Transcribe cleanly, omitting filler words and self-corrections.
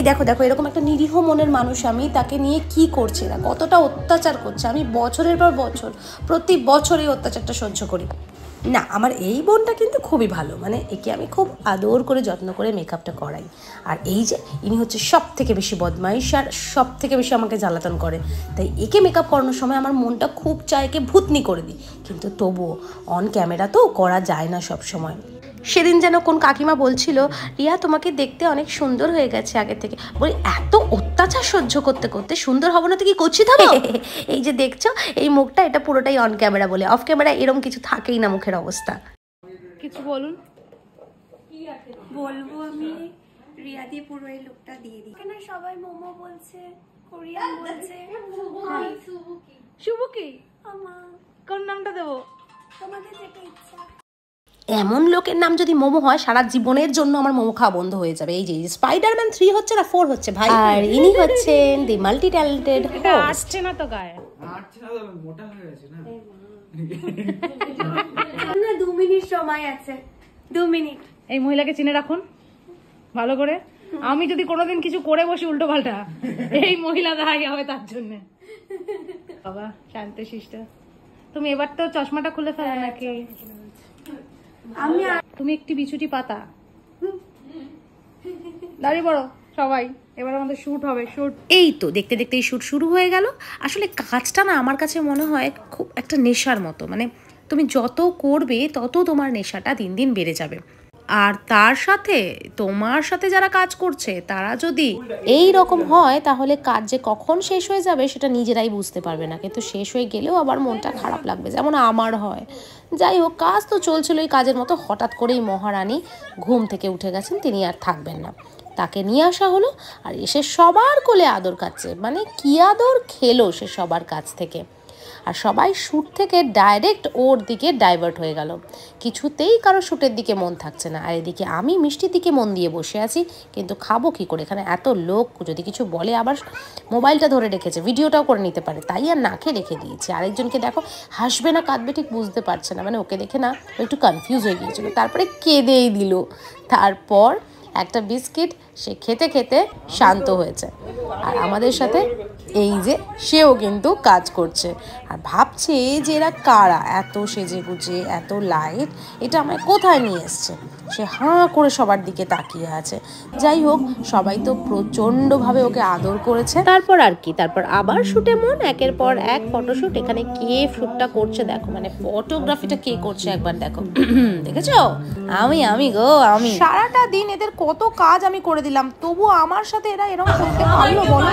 এই দেখো দেখো, এরকম একটা নিরীহ মনের মানুষ আমি, তাকে নিয়ে কি করছে না, কতটা অত্যাচার করছে। আমি বছরের পর বছর প্রতি বছর এই অত্যাচারটা সহ্য করি। না, আমার এই বোনটা কিন্তু খুবই ভালো, মানে একে আমি খুব আদর করে যত্ন করে মেকআপটা করাই। আর এই যে ইনি হচ্ছে সব থেকে বেশি বদমাইশ আর সব থেকে বেশি আমাকে জ্বালাতন করে, তাই একে মেকআপ করানোর সময় আমার মনটা খুব চায় একে ভূতনি করে দিই, কিন্তু তবুও অন ক্যামেরা তো করা যায় না সব সময়। সেদিন যেন কোন কাকিমা বলছিল, রিয়া তোমাকে দেখতে অনেক সুন্দর হয়ে গেছে আগে থেকে। বলি এত অত্যাচার সহ্য করতে করতে সুন্দর হবো না তো কি করছি থাকো? এই যে দেখছো এই মুখটা, এটা পুরোটাই অন ক্যামেরা বলে, অফ ক্যামেরা এরকম কিছু থাকেই না মুখের অবস্থা। কিছু বলুন। বলবো আমি রিয়া দিয়ে পুরো এই লুকটা দিয়ে দিই। এখানে সবাই মোমো বলছে, কোরিয়ান বলছে। শুভ কি আমার কোন নামটা দেবো? তোমাদের যেটা ইচ্ছা। এমন লোকের নাম যদি মোমো হয়, সারা জীবনের জন্য আমার মোমো খাওয়া বন্ধ হয়ে যাবে। এই যে স্পাইডারম্যান 3 হচ্ছে না 4 হচ্ছে ভাই। আর ইনি হচ্ছেন দি মাল্টি ট্যালেন্টেড হোস্ট। আসছে না তো গায়ে, আসছে না তো, মোটা হয়ে গেছে না। না 2 মিনিট সময় আছে, 2 মিনিট। এই মহিলাকে চিনে রাখুন ভালো করে। আমি যদি কোনোদিন কিছু করে বসি উল্টো পাল্টা, এই মহিলা দাঁড়াই হবে তার জন্য। বাবা শান্ত শিষ্ট, তুমি এবার তো চশমাটা খুলে ফেলো নাকি? আমি তুমি একটি বিছুটি পাতা। দাঁড়িয়ে পড়ো সবাই, এবার আমাদের শুট হবে। শুট এই তো দেখতে দেখতে এই শুট শুরু হয়ে গেল। আসলে কাজটা না আমার কাছে মনে হয় খুব একটা নেশার মতো, মানে তুমি যত করবে তত তোমার নেশাটা দিন দিন বেড়ে যাবে। আর তার সাথে তোমার সাথে যারা কাজ করছে তারা যদি এই রকম হয়, তাহলে কাজ যে কখন শেষ হয়ে যাবে সেটা নিজেরাই বুঝতে পারবে না, কিন্তু শেষ হয়ে গেলেও আবার মনটা খারাপ লাগবে, যেমন আমার হয়। যাই হোক, কাজ তো চলছিল এই কাজের মতো, হঠাৎ করেই মহারানী ঘুম থেকে উঠে গেছেন, তিনি আর থাকবেন না। তাকে নিয়ে আসা হলো, আর এসে সবার কোলে আদর খাচ্ছে। মানে কি আদর খেলো সে সবার কাছ থেকে। আর সবাই শ্যুট থেকে ডাইরেক্ট ওর দিকে ডাইভার্ট হয়ে গেল, কিছুতেই কারো শ্যুটের দিকে মন থাকছে না। আর এদিকে আমি মিষ্টির দিকে মন দিয়ে বসে আছি, কিন্তু খাবো কি করে? এখানে এত লোক, যদি কিছু বলে আবার মোবাইলটা ধরে রেখেছে, ভিডিওটাও করে নিতে পারে, তাই আর না খেয়ে রেখে দিয়েছি। আরেকজনকে দেখো হাসবে না কাঁদবে ঠিক বুঝতে পারছে না, মানে ওকে দেখে না একটু কনফিউজ হয়ে গিয়েছিল, তারপরে কেঁদেই দিল। তারপর একটা বিস্কিট সে খেতে খেতে শান্ত হয়েছে। আর আমাদের সাথে এই যে সেও কিন্তু কাজ করছে, আর ভাবছে যে এরা কারা, এত সেজে গুজে এত লাইট, এটা আমায় কোথায় নিয়ে এসছে। সে হাঁ করে সবার দিকে তাকিয়ে আছে। যাই হোক, সবাই তো প্রচণ্ডভাবে ওকে আদর করেছে। তারপর আর কি, তারপর আবার শুটে মন, একের পর এক ফটোশুট। এখানে কে শুটটা করছে দেখো, মানে ফটোগ্রাফিটা কে করছে একবার দেখো। দেখেছো? আমি গো আমি। সারাটা দিন এদের কত কাজ আমি করে দিলাম, তবু আমার সাথে এরা এরকম করতে পারলো বলো?